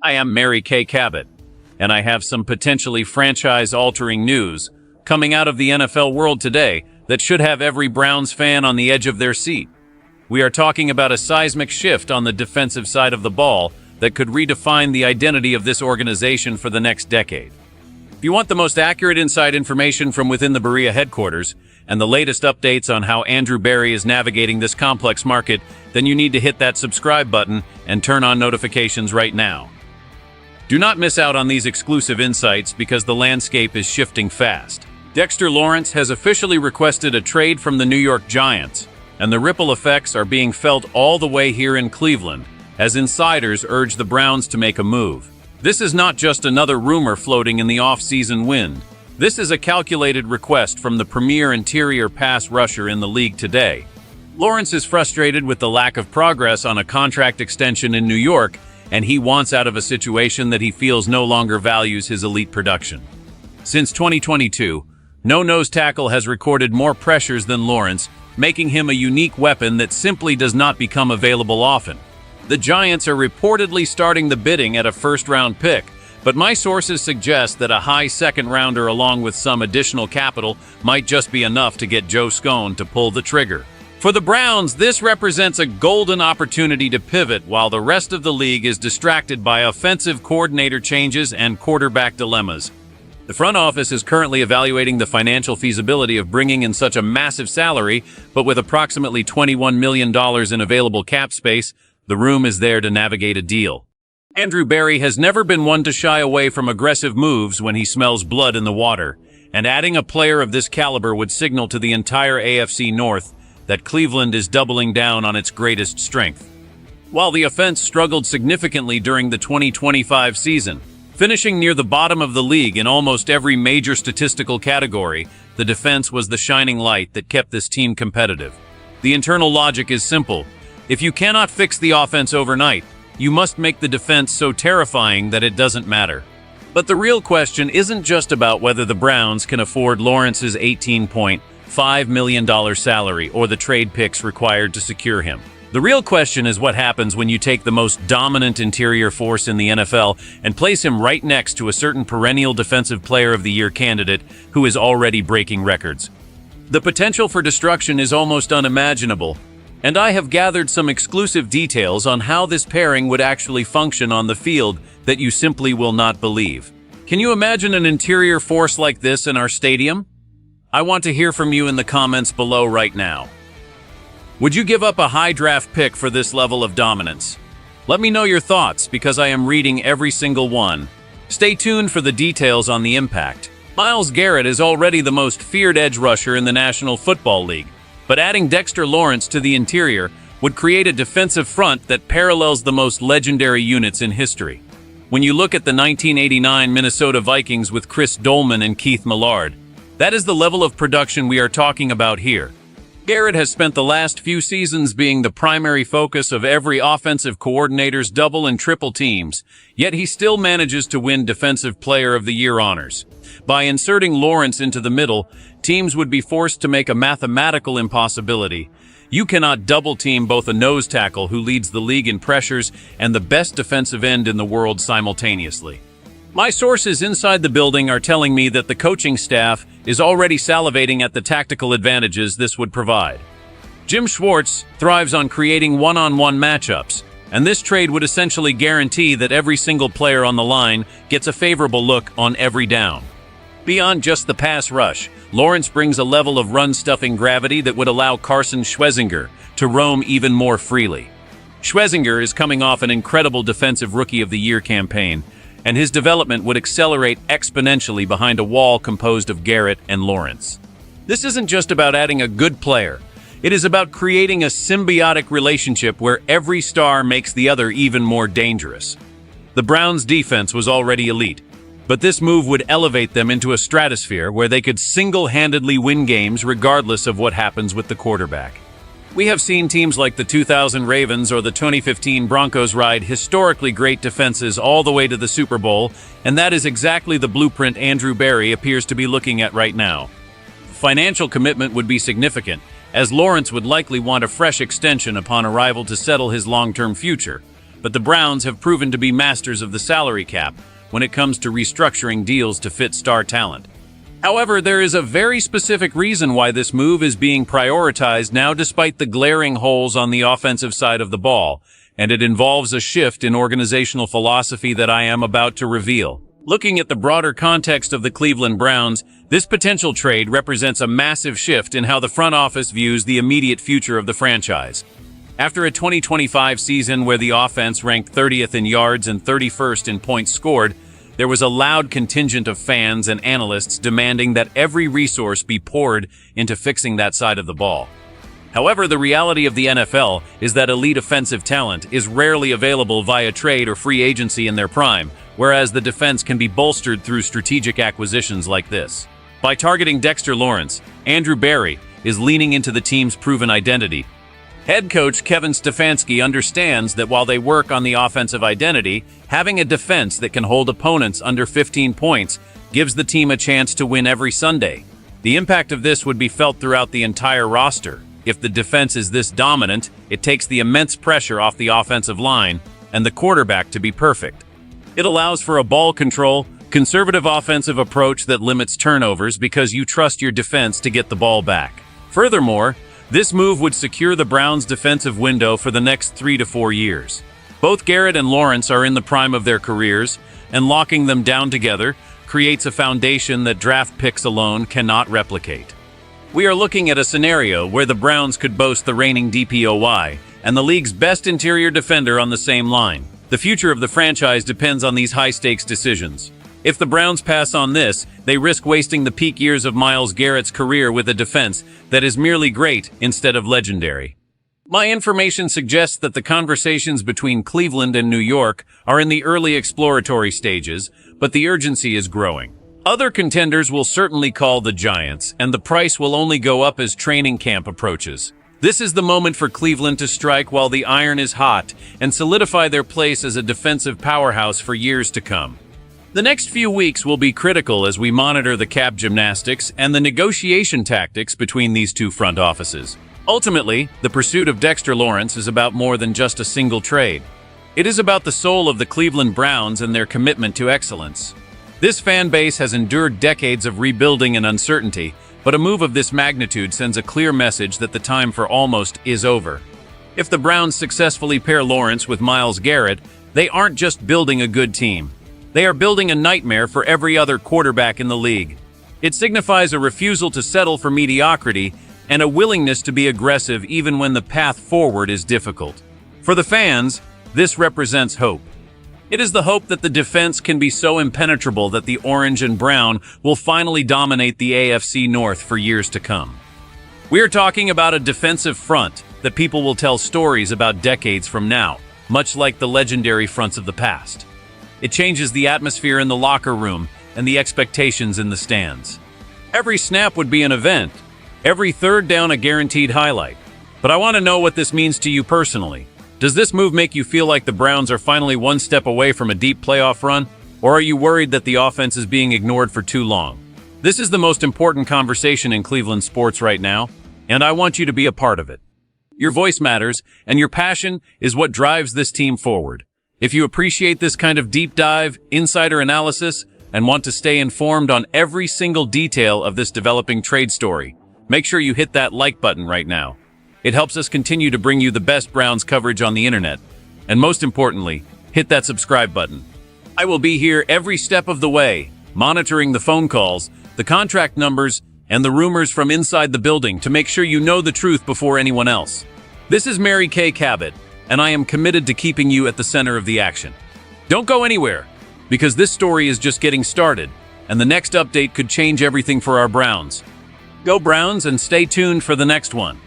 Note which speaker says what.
Speaker 1: I am Mary Kay Cabot, and I have some potentially franchise-altering news coming out of the NFL world today that should have every Browns fan on the edge of their seat. We are talking about a seismic shift on the defensive side of the ball that could redefine the identity of this organization for the next decade. If you want the most accurate inside information from within the Berea headquarters and the latest updates on how Andrew Berry is navigating this complex market, then you need to hit that subscribe button and turn on notifications right now. Do not miss out on these exclusive insights because the landscape is shifting fast. Dexter Lawrence has officially requested a trade from the New York Giants, and the ripple effects are being felt all the way here in Cleveland as insiders urge the Browns to make a move. This is not just another rumor floating in the off-season wind. This is a calculated request from the premier interior pass rusher in the league today. Lawrence is frustrated with the lack of progress on a contract extension in New York, and he wants out of a situation that he feels no longer values his elite production. Since 2022, no nose tackle has recorded more pressures than Lawrence, making him a unique weapon that simply does not become available often. The Giants are reportedly starting the bidding at a first-round pick, but my sources suggest that a high second-rounder along with some additional capital might just be enough to get Joe Scone to pull the trigger. For the Browns, this represents a golden opportunity to pivot while the rest of the league is distracted by offensive coordinator changes and quarterback dilemmas. The front office is currently evaluating the financial feasibility of bringing in such a massive salary, but with approximately $21 million in available cap space, the room is there to navigate a deal. Andrew Berry has never been one to shy away from aggressive moves when he smells blood in the water, and adding a player of this caliber would signal to the entire AFC North that Cleveland is doubling down on its greatest strength. While the offense struggled significantly during the 2025 season, finishing near the bottom of the league in almost every major statistical category, the defense was the shining light that kept this team competitive. The internal logic is simple. If you cannot fix the offense overnight, you must make the defense so terrifying that it doesn't matter. But the real question isn't just about whether the Browns can afford Lawrence's $18.5 million salary or the trade picks required to secure him. The real question is what happens when you take the most dominant interior force in the NFL and place him right next to a certain perennial Defensive Player of the Year candidate who is already breaking records. The potential for destruction is almost unimaginable, and I have gathered some exclusive details on how this pairing would actually function on the field that you simply will not believe. Can you imagine an interior force like this in our stadium? I want to hear from you in the comments below right now. Would you give up a high draft pick for this level of dominance? Let me know your thoughts because I am reading every single one. Stay tuned for the details on the impact. Myles Garrett is already the most feared edge rusher in the National Football League, but adding Dexter Lawrence to the interior would create a defensive front that parallels the most legendary units in history. When you look at the 1989 Minnesota Vikings with Chris Dolman and Keith Millard, that is the level of production we are talking about here. Garrett has spent the last few seasons being the primary focus of every offensive coordinator's double and triple teams, yet he still manages to win Defensive Player of the Year honors. By inserting Lawrence into the middle, teams would be forced to make a mathematical impossibility. You cannot double-team both a nose tackle who leads the league in pressures and the best defensive end in the world simultaneously. My sources inside the building are telling me that the coaching staff is already salivating at the tactical advantages this would provide. Jim Schwartz thrives on creating one-on-one matchups, and this trade would essentially guarantee that every single player on the line gets a favorable look on every down. Beyond just the pass rush, Lawrence brings a level of run-stuffing gravity that would allow Carson Schwezinger to roam even more freely. Schwezinger is coming off an incredible Defensive Rookie of the Year campaign, and his development would accelerate exponentially behind a wall composed of Garrett and Lawrence. This isn't just about adding a good player. It is about creating a symbiotic relationship where every star makes the other even more dangerous. The Browns' defense was already elite, but this move would elevate them into a stratosphere where they could single-handedly win games regardless of what happens with the quarterback. We have seen teams like the 2000 Ravens or the 2015 Broncos ride historically great defenses all the way to the Super Bowl, and that is exactly the blueprint Andrew Berry appears to be looking at right now. Financial commitment would be significant, as Lawrence would likely want a fresh extension upon arrival to settle his long-term future. but the Browns have proven to be masters of the salary cap when it comes to restructuring deals to fit star talent. However, there is a very specific reason why this move is being prioritized now despite the glaring holes on the offensive side of the ball, and it involves a shift in organizational philosophy that I am about to reveal. Looking at the broader context of the Cleveland Browns, this potential trade represents a massive shift in how the front office views the immediate future of the franchise. After a 2025 season where the offense ranked 30th in yards and 31st in points scored, there was a loud contingent of fans and analysts demanding that every resource be poured into fixing that side of the ball. However, the reality of the NFL is that elite offensive talent is rarely available via trade or free agency in their prime, whereas the defense can be bolstered through strategic acquisitions like this. By targeting Dexter Lawrence, Andrew Berry is leaning into the team's proven identity. Head coach Kevin Stefanski understands that while they work on the offensive identity, having a defense that can hold opponents under 15 points gives the team a chance to win every Sunday. The impact of this would be felt throughout the entire roster. If the defense is this dominant, it takes the immense pressure off the offensive line and the quarterback to be perfect. It allows for a ball control, conservative offensive approach that limits turnovers because you trust your defense to get the ball back. Furthermore, this move would secure the Browns' defensive window for the next 3 to 4 years. Both Garrett and Lawrence are in the prime of their careers, and locking them down together creates a foundation that draft picks alone cannot replicate. We are looking at a scenario where the Browns could boast the reigning DPOY and the league's best interior defender on the same line. The future of the franchise depends on these high-stakes decisions. If the Browns pass on this, they risk wasting the peak years of Myles Garrett's career with a defense that is merely great instead of legendary. My information suggests that the conversations between Cleveland and New York are in the early exploratory stages, but the urgency is growing. Other contenders will certainly call the Giants, and the price will only go up as training camp approaches. This is the moment for Cleveland to strike while the iron is hot and solidify their place as a defensive powerhouse for years to come. The next few weeks will be critical as we monitor the cap gymnastics and the negotiation tactics between these two front offices. Ultimately, the pursuit of Dexter Lawrence is about more than just a single trade. It is about the soul of the Cleveland Browns and their commitment to excellence. This fan base has endured decades of rebuilding and uncertainty, but a move of this magnitude sends a clear message that the time for almost is over. If the Browns successfully pair Lawrence with Myles Garrett, they aren't just building a good team. They are building a nightmare for every other quarterback in the league. It signifies a refusal to settle for mediocrity and a willingness to be aggressive even when the path forward is difficult. For the fans, this represents hope. It is the hope that the defense can be so impenetrable that the orange and brown will finally dominate the AFC North for years to come. We are talking about a defensive front that people will tell stories about decades from now, much like the legendary fronts of the past. It changes the atmosphere in the locker room and the expectations in the stands. Every snap would be an event, every third down a guaranteed highlight. But I want to know what this means to you personally. Does this move make you feel like the Browns are finally one step away from a deep playoff run? Or are you worried that the offense is being ignored for too long? This is the most important conversation in Cleveland sports right now, and I want you to be a part of it. Your voice matters, and your passion is what drives this team forward. If you appreciate this kind of deep dive, insider analysis, and want to stay informed on every single detail of this developing trade story, make sure you hit that like button right now. It helps us continue to bring you the best Browns coverage on the internet. And most importantly, hit that subscribe button. I will be here every step of the way, monitoring the phone calls, the contract numbers, and the rumors from inside the building to make sure you know the truth before anyone else. This is Mary Kay Cabot, and I am committed to keeping you at the center of the action. Don't go anywhere, because this story is just getting started, and the next update could change everything for our Browns. Go Browns and stay tuned for the next one.